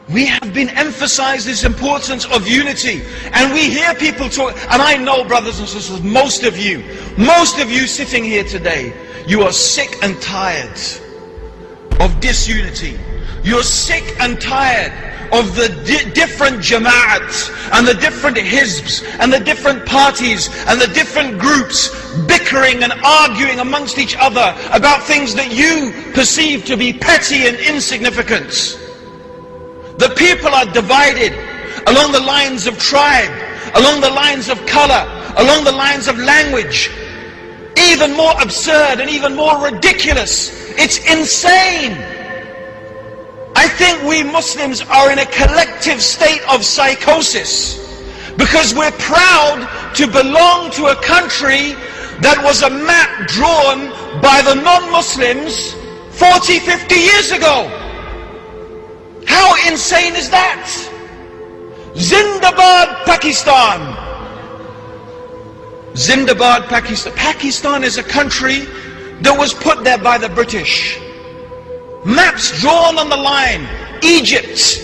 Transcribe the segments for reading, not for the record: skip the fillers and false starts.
We have been emphasized this importance of unity, and we hear people talk, and I know, brothers and sisters, most of you sitting here today, you are sick and tired of disunity. You're sick and tired of the different jama'ats and the different hizbs and the different parties and the different groups bickering and arguing amongst each other about things that you perceive to be petty and insignificant. The people are divided along the lines of tribe, along the lines of color, along the lines of language. Even more absurd and even more ridiculous. It's insane. I think we Muslims are in a collective state of psychosis because we're proud to belong to a country that was a map drawn by the non-Muslims 40, 50 years ago. How insane is that? Zindabad, Pakistan. Zindabad, Pakistan. Pakistan is a country that was put there by the British. Maps drawn on the line. Egypt,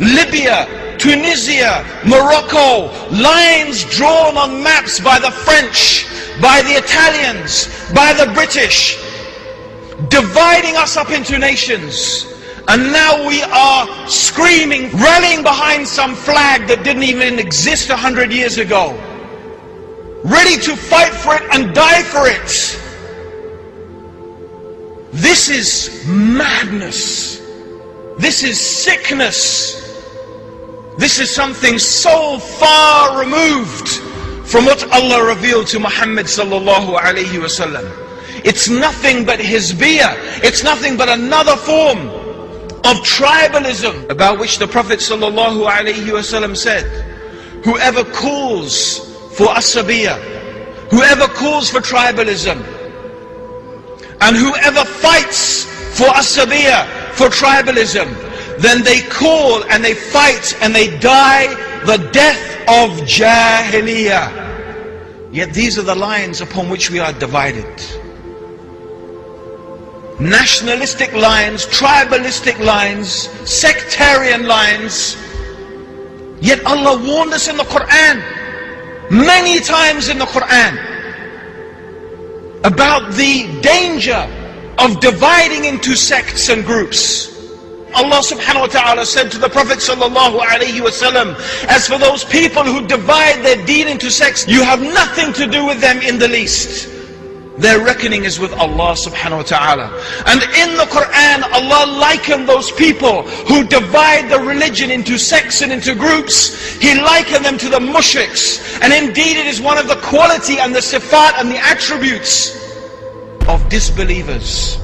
Libya, Tunisia, Morocco. Lines drawn on maps by the French, by the Italians, by the British. Dividing us up into nations. And now we are screaming, rallying behind some flag that didn't even exist 100 years ago. Ready to fight for it and die for it. This is madness. This is sickness. This is something so far removed from what Allah revealed to Muhammad sallallahu alayhi wasallam. It's nothing but hizbiyah. It's nothing but another form of tribalism, about which the Prophet sallallahu alayhi wasallam said, whoever calls for asabiyah, whoever calls for tribalism, and whoever fights for asabiyah, for tribalism, then they call and they fight and they die the death of jahiliyah. Yet these are the lines upon which we are divided. Nationalistic lines, tribalistic lines, sectarian lines. Yet Allah warned us in the Quran, many times in the Quran, about the danger of dividing into sects and groups. Allah subhanahu wa ta'ala said to the Prophet sallallahu alayhi wasallam, as for those people who divide their deen into sects, you have nothing to do with them in the least. Their reckoning is with Allah subhanahu wa ta'ala. And in the Quran, Allah likened those people who divide the religion into sects and into groups. He likened them to the mushriks. And indeed it is one of the quality and the sifat and the attributes of disbelievers.